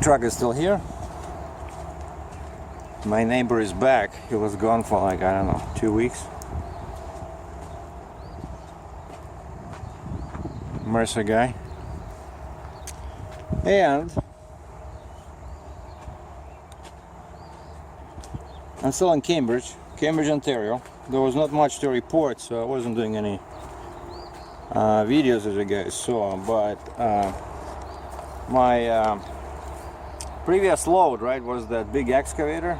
truck is still here. My neighbor is back. He was gone for like, I don't know, 2 weeks. SERGEI. And I'm still in Cambridge, Ontario. There was not much to report, so I wasn't doing any videos, as you guys saw, but my previous load, right, was that big excavator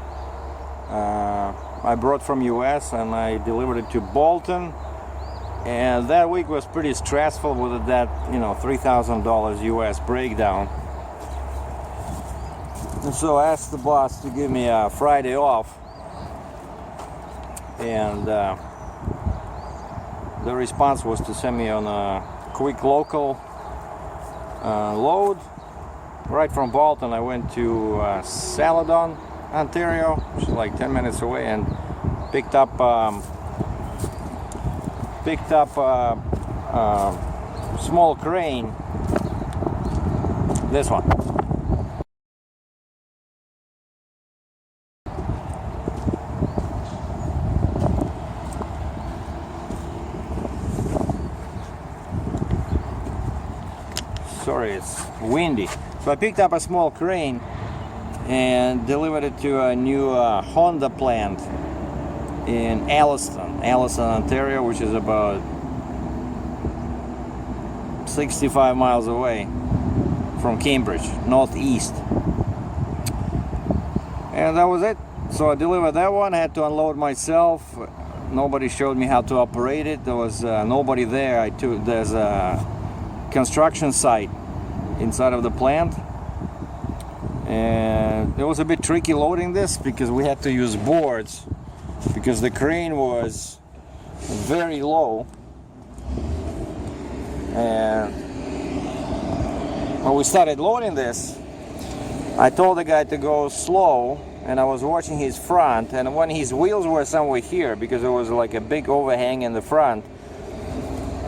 I brought from US, and I delivered it to Bolton, and that week was pretty stressful with that, you know, $3,000 US breakdown. And so I asked the boss to give me a Friday off, and the response was to send me on a quick local load. Right from Bolton I went to Saladon, Ontario, which is like 10 minutes away, and picked up a small crane, this one. Sorry, it's windy. So I picked up a small crane and delivered it to a new Honda plant in Alliston, Ontario, which is about 65 miles away from Cambridge, northeast. And that was it. So I delivered that one. I had to unload myself. Nobody showed me how to operate it. There was nobody there. There's a construction site inside of the plant, and it was a bit tricky loading this because we had to use boards because the crane was very low. And when we started loading this, I told the guy to go slow, and I was watching his front, and when his wheels were somewhere here, because there was like a big overhang in the front,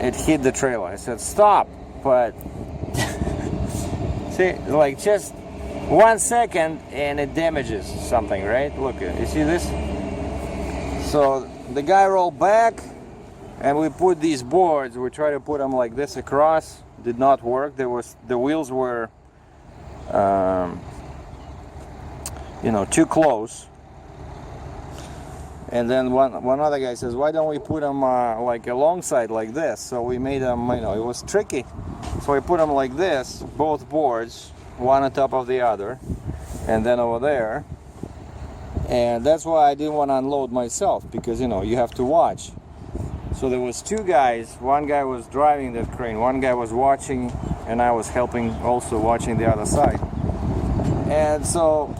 it hit the trailer. I said stop, but see, like just 1 second and it damages something, right? Look, you see this? So the guy rolled back, and we put these boards, we tried to put them like this across. Did not work. The wheels were you know, too close. And then one other guy says, why don't we put them like alongside like this? So we made them, you know, it was tricky. So we put them like this, both boards, one on top of the other, and then over there. And that's why I didn't want to unload myself, because, you know, you have to watch. So there was two guys. One guy was driving that crane, one guy was watching, and I was helping, also watching the other side. And so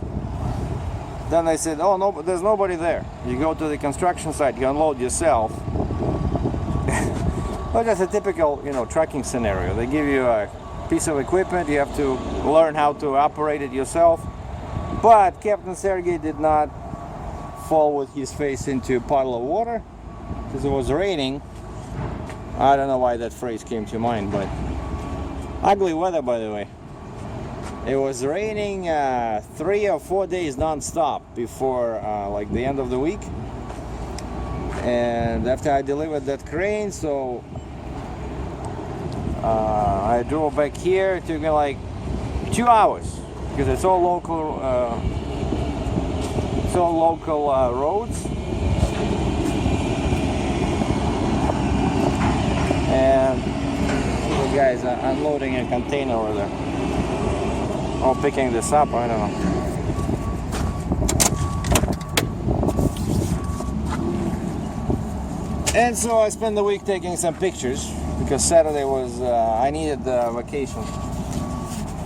then they said, oh no, there's nobody there. You go to the construction site, you unload yourself. Well, that's a typical, you know, trucking scenario. They give you a piece of equipment, you have to learn how to operate it yourself. But Captain SERGEI did not fall with his face into a puddle of water because it was raining. I don't know why that phrase came to mind, but ugly weather, by the way. It was raining 3 or 4 days non-stop before like the end of the week. And after I delivered that crane, so I drove back here. It took me like 2 hours because it's all local roads. And the guys are unloading a container over there. Or picking this up, I don't know. And so I spent the week taking some pictures because Saturday was, I needed the vacation.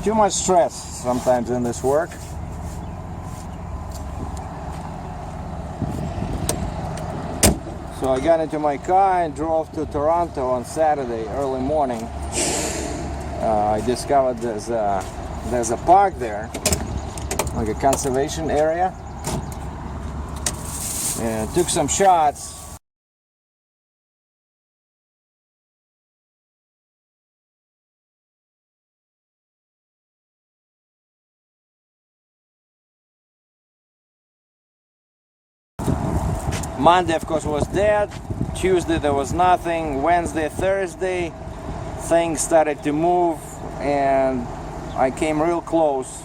Too much stress sometimes in this work. So I got into my car and drove to Toronto on Saturday early morning. I discovered there's a park there, like a conservation area, and took some shots. Monday, of course, was dead. Tuesday there was nothing. Wednesday, Thursday, things started to move, and I came real close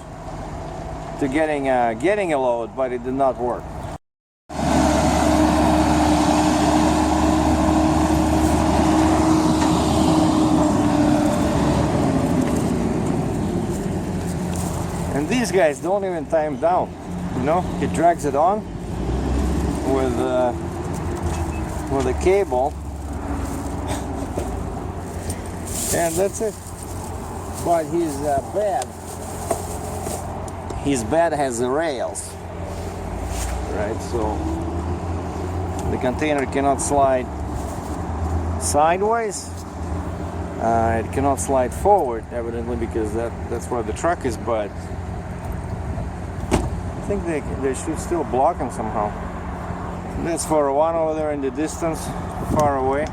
to getting a load, but it did not work. And these guys don't even tie him down, you know. He drags it on with a cable, and that's it. But his bed has the rails, right? So the container cannot slide sideways. It cannot slide forward, evidently, because that's where the truck is. But I think they should still block him somehow. That's for one over there in the distance, far away.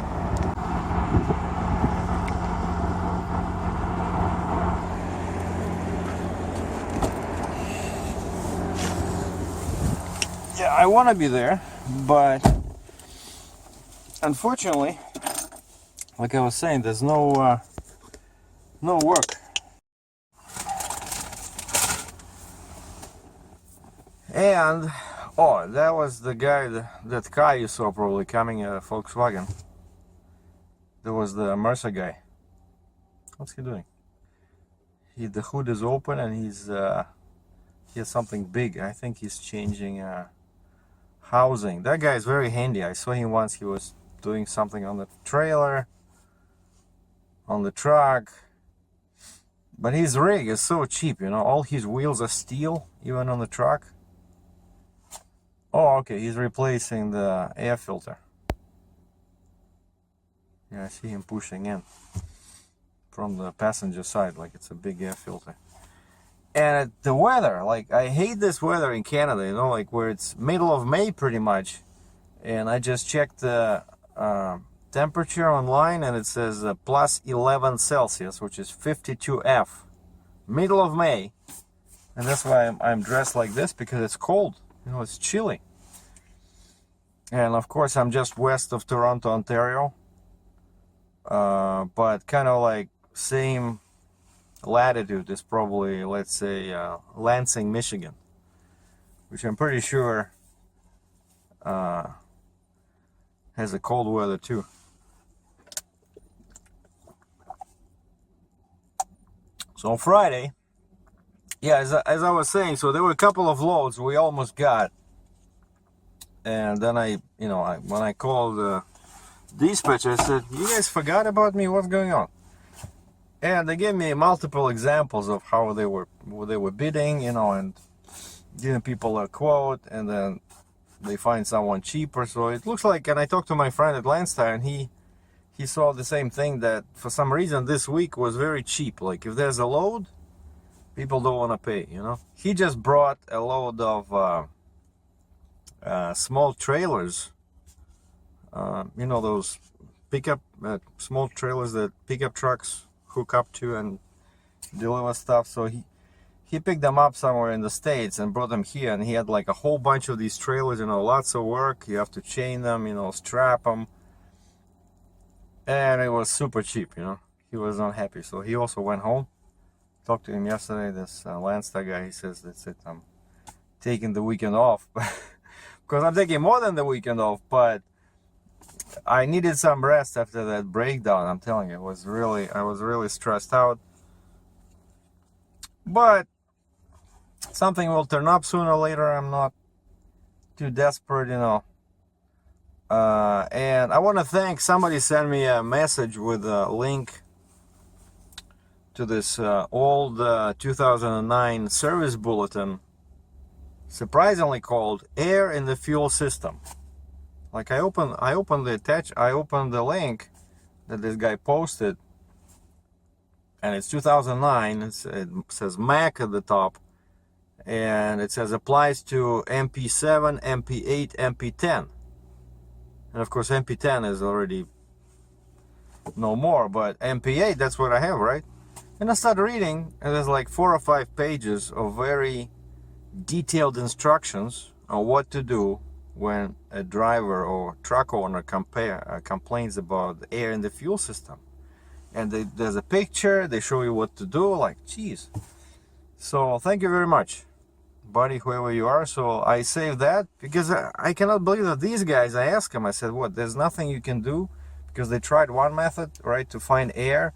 Yeah, I want to be there, but unfortunately, like I was saying, there's no work. And oh, that was the guy, that car you saw probably coming, a Volkswagen. That was the Mercer guy. What's he doing? The hood is open, and he has something big. I think he's changing housing. That guy is very handy. I saw him once. He was doing something on the trailer, on the truck. But his rig is so cheap, you know. All his wheels are steel, even on the truck. Oh, okay, he's replacing the air filter. Yeah, I see him pushing in from the passenger side, like it's a big air filter. And the weather, like, I hate this weather in Canada, you know, like where it's middle of May pretty much. And I just checked the temperature online, and it says plus 11 Celsius, which is 52 F. Middle of May. And that's why I'm dressed like this, because it's cold. You know, it's chilly. And of course, I'm just west of Toronto, Ontario. But kind of like same latitude is probably, let's say, Lansing, Michigan, which I'm pretty sure has a cold weather too. So on Friday, yeah, as I was saying, so there were a couple of loads we almost got, and then when I called the dispatcher, I said, "You guys forgot about me? What's going on?" And they gave me multiple examples of how they were bidding, you know, and giving people a quote, and then they find someone cheaper. So it looks like, and I talked to my friend at Landstar, and he saw the same thing, that for some reason this week was very cheap. Like if there's a load, people don't want to pay, you know. He just brought a load of small trailers, you know, those pickup small trailers that pickup trucks hook up to and deliver stuff. So he picked them up somewhere in the States and brought them here, and he had like a whole bunch of these trailers, you know, lots of work. You have to chain them, you know, strap them, and it was super cheap, you know. He was not happy, so he also went home. Talked to him yesterday, this Landstar guy. He says, "That's it, I'm taking the weekend off." Because I'm taking more than the weekend off, but I needed some rest after that breakdown. I'm telling you, I was really stressed out. But something will turn up sooner or later. I'm not too desperate, you know. And I want to thank, somebody sent me a message with a link to this old 2009 service bulletin, surprisingly called "Air in the Fuel System." Like I opened the link that this guy posted, and it's 2009. It says Mac at the top, and it says applies to MP7, MP8, MP10. And of course MP10 is already no more, but MP8, that's what I have, right? And I started reading, and there's like 4 or 5 pages of very detailed instructions on what to do when a driver or truck owner complains about the air in the fuel system. And there's a picture, they show you what to do, like, geez. So thank you very much, buddy, whoever you are. So I saved that because I cannot believe that these guys, I asked them, I said, what, there's nothing you can do? Because they tried one method, right, to find air.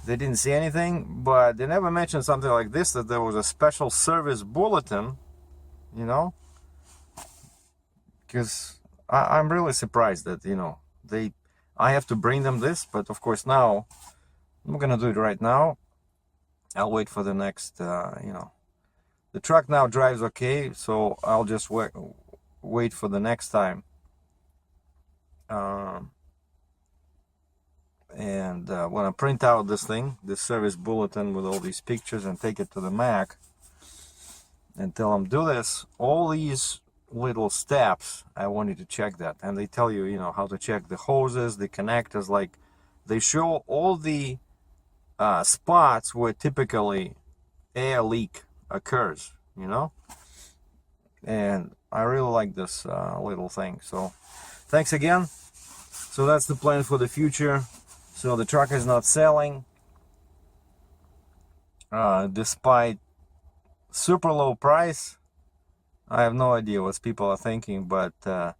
They didn't see anything, but they never mentioned something like this, that there was a special service bulletin, you know, because I'm really surprised that, you know, I have to bring them this, but of course now, I'm gonna do it right now. I'll wait for the next, you know, the truck now drives okay, so I'll just wait for the next time. And when I print out this thing, this service bulletin with all these pictures, and take it to the Mac and tell them do this, all these little steps, I want you to check that. And they tell you, you know, how to check the hoses, the connectors, like they show all the spots where typically air leak occurs, you know. And I really like this little thing. So thanks again. So that's the plan for the future. So the truck is not selling, despite super low price. I have no idea what people are thinking, but a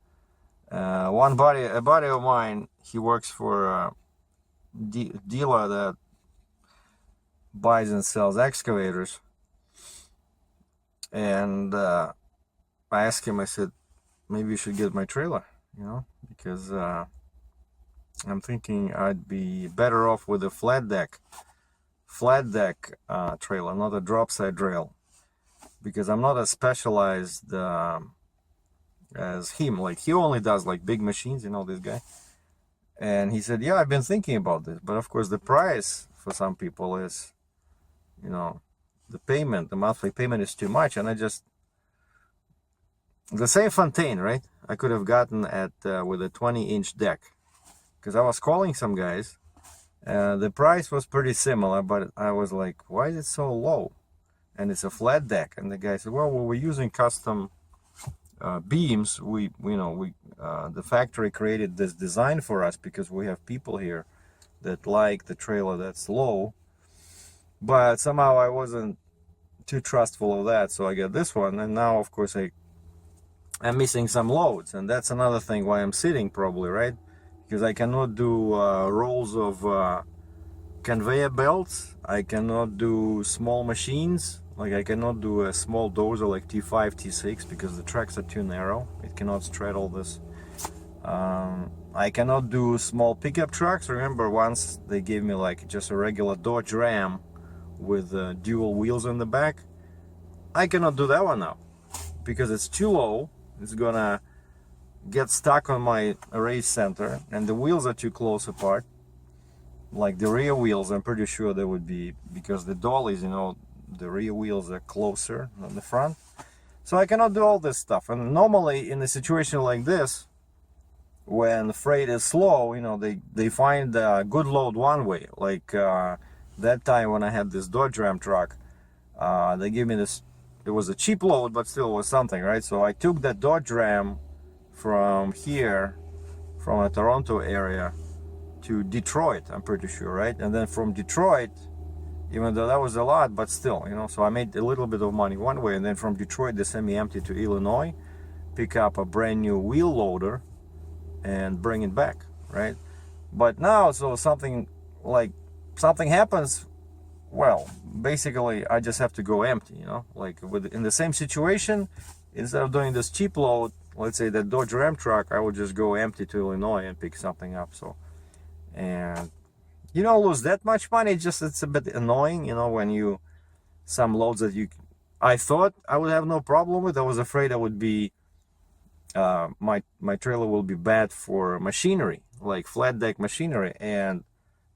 buddy of mine, he works for a dealer that buys and sells excavators, and I asked him, I said, maybe you should get my trailer, you know, because I'm thinking I'd be better off with a flat deck trailer, not a drop side rail, because I'm not as specialized as him. Like, he only does like big machines, you know, this guy. And he said, yeah, I've been thinking about this, but of course the price for some people is, you know, the monthly payment is too much. And I just, the same Fontaine, right, I could have gotten at with a 20-inch deck. Because I was calling some guys, the price was pretty similar, but I was like, why is it so low? And it's a flat deck. And the guy said, well, we're using custom beams. The factory created this design for us because we have people here that like the trailer that's low. But somehow I wasn't too trustful of that, so I got this one. And now, of course, I'm missing some loads, and that's another thing why I'm sitting probably, right? Because I cannot do rolls of conveyor belts. I cannot do small machines. Like, I cannot do a small dozer like T5, T6, because the tracks are too narrow. It cannot straddle this. I cannot do small pickup trucks. Remember, once they gave me like just a regular Dodge Ram with dual wheels in the back. I cannot do that one now because it's too low. It's gonna get stuck on my race center, and the wheels are too close apart. Like the rear wheels, I'm pretty sure they would be, because the dollies, you know, the rear wheels are closer than the front. So I cannot do all this stuff. And normally in a situation like this, when freight is slow, you know, they find a good load one way. Like that time when I had this Dodge Ram truck, they gave me this, it was a cheap load, but still was something, right? So I took that Dodge Ram from here, from a Toronto area to Detroit, I'm pretty sure, right? And then from Detroit, even though that was a lot, but still, you know, so I made a little bit of money one way, and then from Detroit they sent me empty to Illinois, pick up a brand new wheel loader and bring it back, right? But now, so something happens, well, basically I just have to go empty, you know, like in the same situation, instead of doing this cheap load, let's say that Dodge Ram truck, I would just go empty to Illinois and pick something up. So, and you don't lose that much money, just it's a bit annoying, you know, when some loads that I thought I would have no problem with. I was afraid I would be my trailer will be bad for machinery, like flat deck machinery, and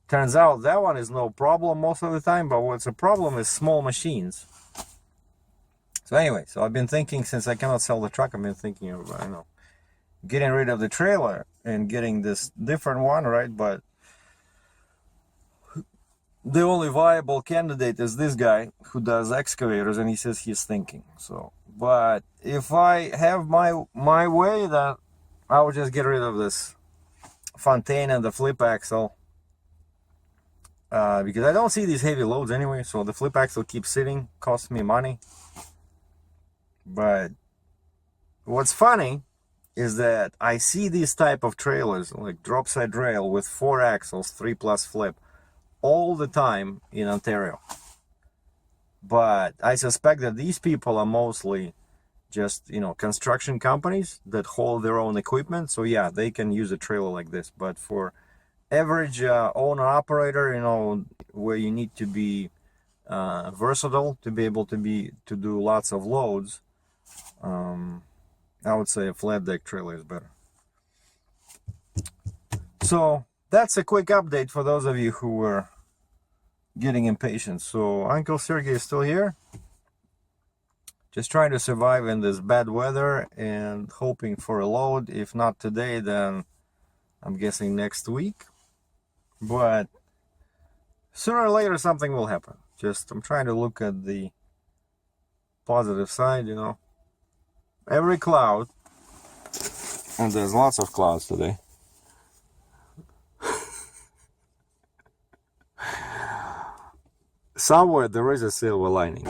turns out that one is no problem most of the time. But what's a problem is small machines. So anyway, so I've been thinking, since I cannot sell the truck, I've been thinking of, I know, getting rid of the trailer and getting this different one, right? But the only viable candidate is this guy who does excavators, and he says he's thinking. So, but if I have my way, then I would just get rid of this Fontaine and the flip axle, because I don't see these heavy loads anyway, so the flip axle keeps sitting, costs me money. But what's funny is that I see these type of trailers, like drop side rail with 4 axles, 3+ flip, all the time in Ontario. But I suspect that these people are mostly just, you know, construction companies that hold their own equipment. So yeah, they can use a trailer like this. But for average owner operator, you know, where you need to be versatile to be able to do lots of loads, I would say a flat deck trailer is better. So that's a quick update for those of you who were getting impatient. So Uncle Sergei is still here, just trying to survive in this bad weather and hoping for a load. If not today, then I'm guessing next week. But sooner or later something will happen. Just I'm trying to look at the positive side, you know. Every cloud, and there's lots of clouds today, somewhere there is a silver lining.